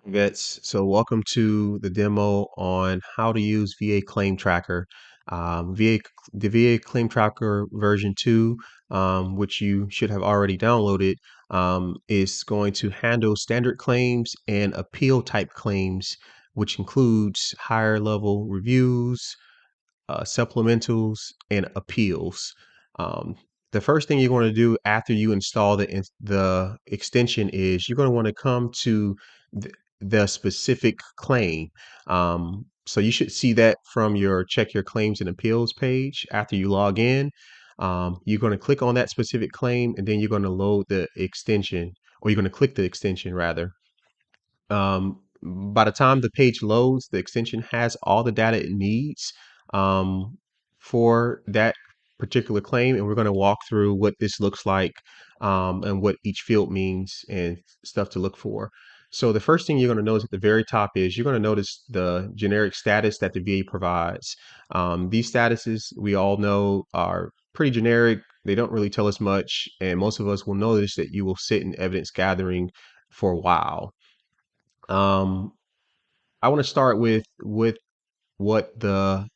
Vets, so welcome to the demo on how to use VA Claim Tracker. The VA Claim Tracker version 2, which you should have already downloaded, is going to handle standard claims and appeal type claims, which includes higher level reviews, supplementals, and appeals. Um, the first thing you're going to do after you install the extension is you're going to want to come to the specific claim. So you should see that from your check your claims and appeals page after you log in. You're going to click on that specific claim and then you're going to load the extension, or you're going to click the extension rather. By the time the page loads, the extension has all the data it needs um, for that particular claim, and we're going to walk through what this looks like and what each field means and stuff to look for. So the first thing you're going to notice at the very top is you're going to notice the generic status that the VA provides. These statuses we all know are pretty generic. They don't really tell us much, and most of us will notice that you will sit in evidence gathering for a while. um, I want to start with what the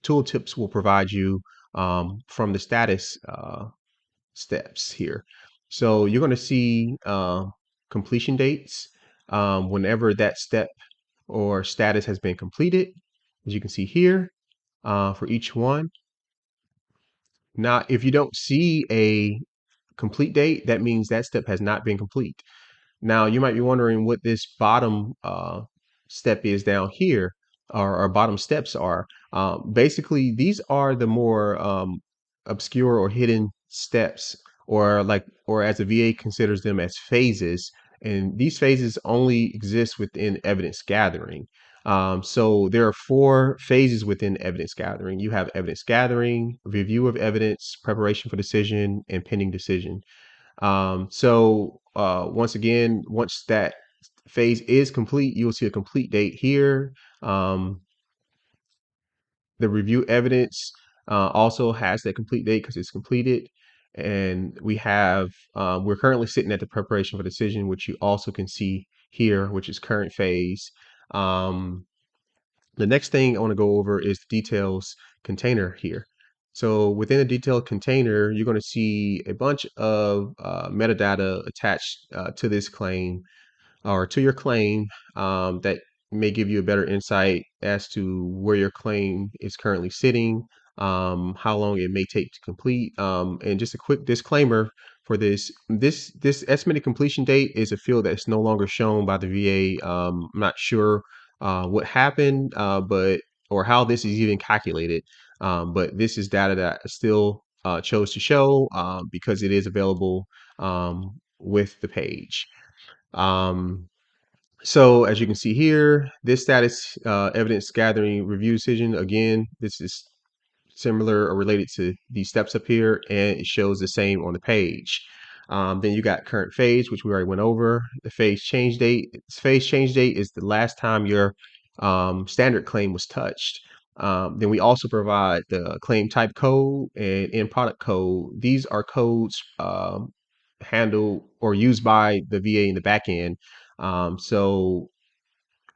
tooltips will provide you from the status steps here. So you're going to see completion dates whenever that step or status has been completed, as you can see here for each one. Now, if you don't see a complete date, that means that step has not been complete. Now, you might be wondering what this bottom step is down here, or bottom steps are. Basically, these are the more obscure or hidden steps, or as the VA considers them as phases. And these phases only exist within evidence gathering. So there are four phases within evidence gathering. You have evidence gathering, review of evidence, preparation for decision, and pending decision. Once again, once that phase is complete, you'll see a complete date here. Um, the review evidence also has that complete date because it's completed. And we're currently sitting at the preparation for decision, which you also can see here, which is current phase. Um, the next thing I want to go over is the details container here. So within the detailed container, you're going to see a bunch of metadata attached to this claim, or to your claim, that may give you a better insight as to where your claim is currently sitting, how long it may take to complete. And just a quick disclaimer for this estimated completion date is a field that's no longer shown by the VA. I'm not sure what happened, but or how this is even calculated. But this is data that I still chose to show because it is available with the page. Um, so as you can see here, this status evidence gathering review decision, again, this is similar or related to these steps up here, and it shows the same on the page. Then you got current phase, which we already went over. The phase change date. Phase change date is the last time your standard claim was touched. Then we also provide the claim type code and end product code. These are codes handled or used by the VA in the back end. So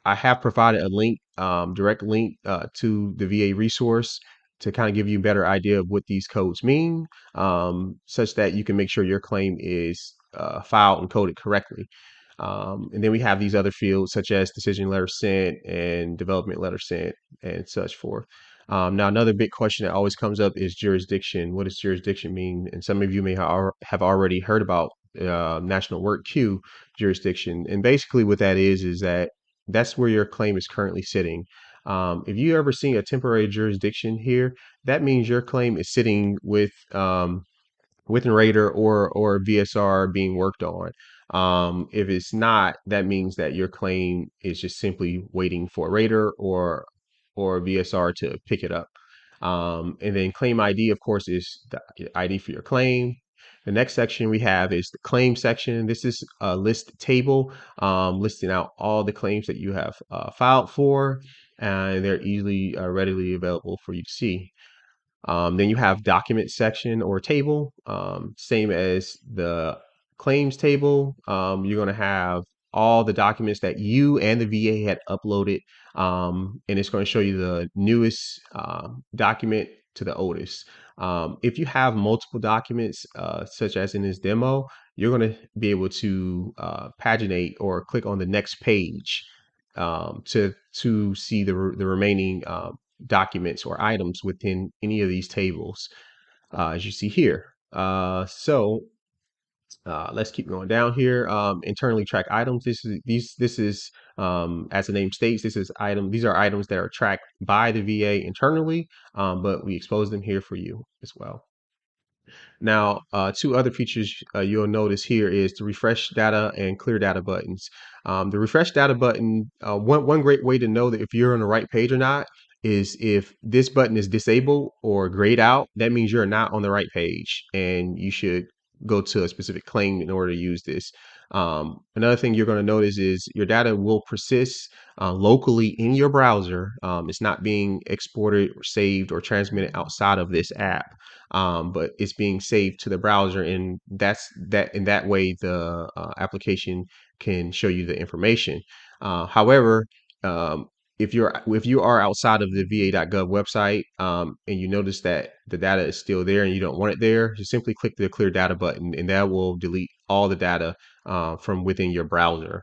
I have provided a link, direct link to the VA resource to kind of give you a better idea of what these codes mean, such that you can make sure your claim is filed and coded correctly. And then we have these other fields such as decision letter sent and development letter sent and such forth. Now, another big question that always comes up is jurisdiction. What does jurisdiction mean? And some of you may have already heard about National Work Queue jurisdiction. And basically, what that is that that's where your claim is currently sitting. If you ever see a temporary jurisdiction here, that means your claim is sitting with Raider or VSR being worked on. If it's not, that means that your claim is just simply waiting for Raider or VSR to pick it up. And then claim ID, of course, is the ID for your claim. The next section we have is the claim section. This is a list table listing out all the claims that you have filed for, and they're easily readily available for you to see. Then you have document section or table, same as the claims table. You're going to have all the documents that you and the VA had uploaded. And it's going to show you the newest document to the oldest. If you have multiple documents, such as in this demo, you're going to be able to paginate or click on the next page to see the remaining documents or items within any of these tables, as you see here. Let's keep going down here. Internally track items. This is as the name states, these are items that are tracked by the VA internally, but we expose them here for you as well. Now, two other features you'll notice here is the refresh data and clear data buttons. The refresh data button, one great way to know that if you're on the right page or not is if this button is disabled or grayed out, that means you're not on the right page and you should go to a specific claim in order to use this. Another thing you're going to notice is your data will persist locally in your browser. It's not being exported or saved or transmitted outside of this app, but it's being saved to the browser, and in that way the application can show you the information. However, um, if you are outside of the va.gov website, and you notice that the data is still there and you don't want it there, just simply click the clear data button, and that will delete all the data from within your browser.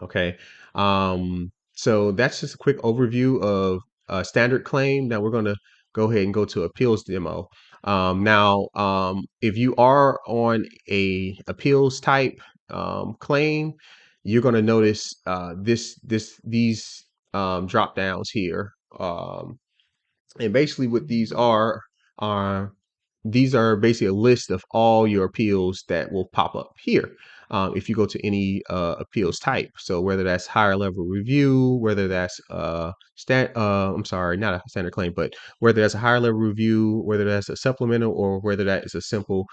Okay. So that's just a quick overview of a standard claim. Now we're going to go ahead and go to appeals demo. If you are on a appeals type claim, you're going to notice these drop downs here. And basically what are these are basically a list of all your appeals that will pop up here if you go to any appeals type. So whether that's higher level review, whether that's I'm sorry, not a standard claim, but whether that's a higher level review, whether that's a supplemental, or whether that is a simple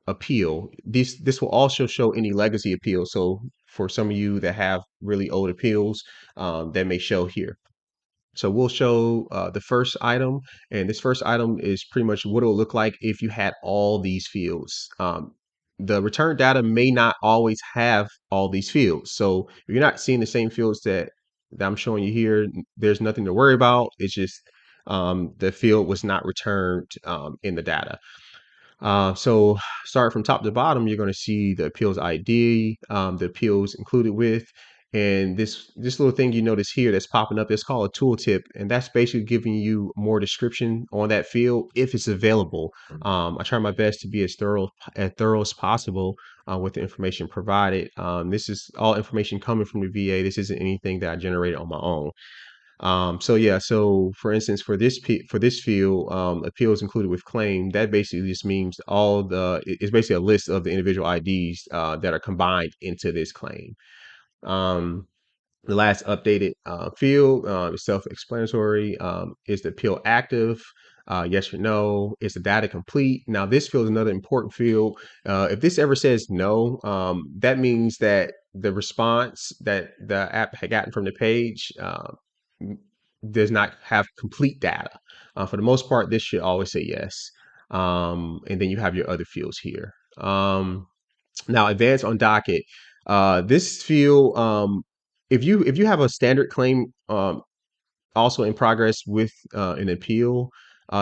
appeal. This will also show any legacy appeals. So for some of you that have really old appeals, that may show here. So we'll show the first item, and this first item is pretty much what it'll look like if you had all these fields. The return data may not always have all these fields. So if you're not seeing the same fields that I'm showing you here, there's nothing to worry about. It's just the field was not returned in the data. So start from top to bottom, you're going to see the appeals ID, the appeals included with, and this little thing you notice here that's popping up is called a tooltip, and that's basically giving you more description on that field if it's available. I try my best to be as thorough as possible with the information provided. This is all information coming from the VA. This isn't anything that I generated on my own. So for instance, for this field, appeals included with claim, that basically just means it's basically a list of the individual IDs that are combined into this claim. The last updated field is self-explanatory. Is the appeal active? Yes or no? Is the data complete? Now, this field is another important field. If this ever says no, that means that the response that the app had gotten from the page does not have complete data. For the most part, this should always say yes. And then you have your other fields here. Now, advance on docket. This field, if you have a standard claim also in progress with an appeal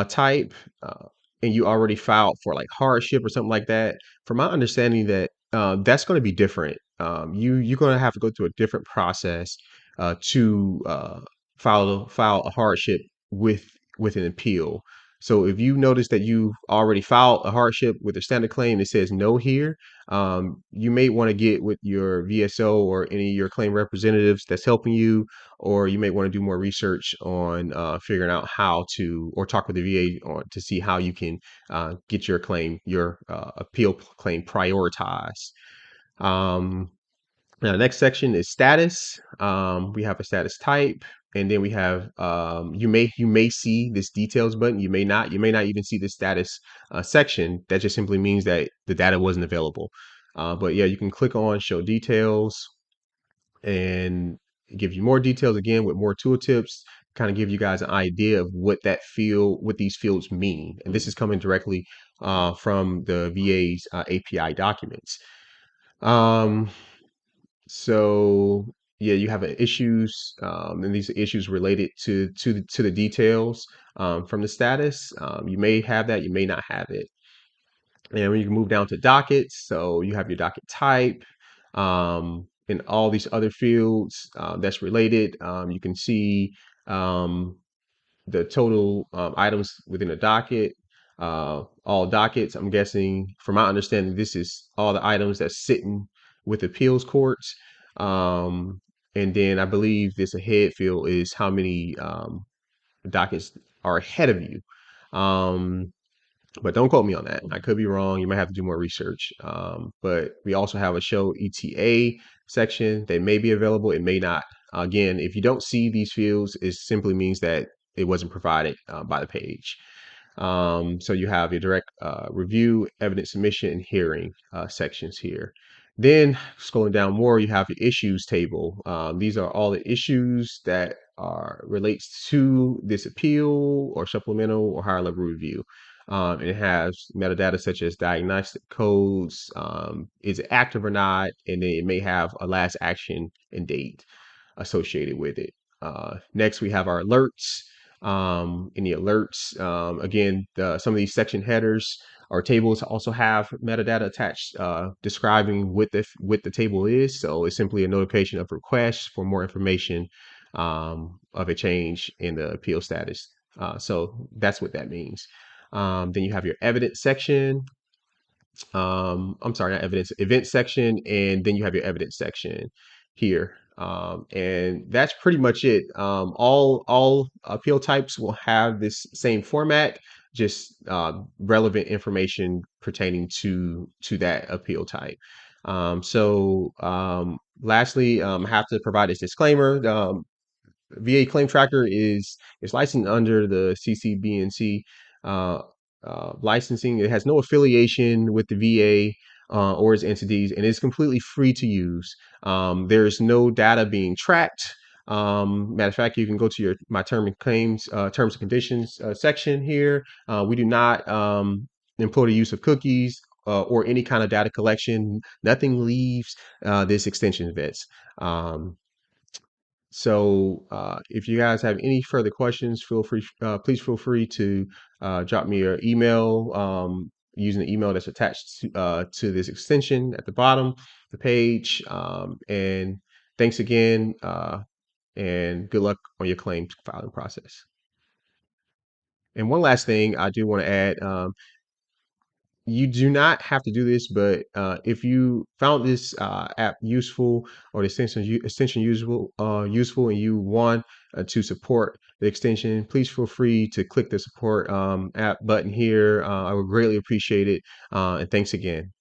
type, and you already filed for like hardship or something like that, from my understanding that that's going to be different. You're going to have to go through a different process to file a hardship with an appeal. So if you notice that you've already filed a hardship with a standard claim, it says no here, you may want to get with your VSO or any of your claim representatives that's helping you, or you may want to do more research on figuring out how to, or talk with the VA on to see how you can get your appeal claim prioritized. Now, the next section is status. We have a status type, and then we have you may see this details button. You may not. You may not even see the status section. That just simply means that the data wasn't available. But yeah, you can click on show details and give you more details again with more tooltips. Kind of give you guys an idea of what these fields mean. And this is coming directly from the VA's API documents. Um, so yeah, you have issues, and these are issues related to the details from the status. You may have that, you may not have it. And when you move down to dockets, so you have your docket type, and all these other fields that's related. You can see um, the total items within a docket, all dockets. I'm guessing, from my understanding, this is all the items that's sitting with appeals courts. Um, and then I believe this ahead field is how many dockets are ahead of you. Um, but don't quote me on that. I could be wrong. You might have to do more research. But we also have a show ETA section that may be available. It may not. Again, if you don't see these fields, it simply means that it wasn't provided by the page. So you have your direct review, evidence submission, and hearing sections here. Then scrolling down more, you have your issues table. These are all the issues that are relates to this appeal or supplemental or higher level review. And it has metadata such as diagnostic codes, is it active or not, and then it may have a last action and date associated with it. Next, we have our alerts. In the alerts, again, some of these section headers or tables also have metadata attached describing what the table is. So it's simply a notification of requests for more information of a change in the appeal status. So that's what that means. Then you have your evidence section. I'm sorry, not evidence, event section, and then you have your evidence section here. And that's pretty much it. All appeal types will have this same format, just relevant information pertaining to that appeal type. Lastly, I have to provide this disclaimer. VA Claim Tracker is licensed under the CCBNC uh, licensing. It has no affiliation with the VA or its entities, and it's completely free to use. There's no data being tracked. Matter of fact, you can go to my term and claims terms and conditions section here. We do not employ the use of cookies. Or any kind of data collection. Nothing leaves this extension vets. If you guys have any further questions, please feel free to drop me your email using the email that's attached to this extension at the bottom of the page. And thanks again, and good luck on your claims filing process. And one last thing I do want to add, you do not have to do this, but if you found this app useful or the extension useful, and you want to support the extension, please feel free to click the support app button here. I would greatly appreciate it. And thanks again.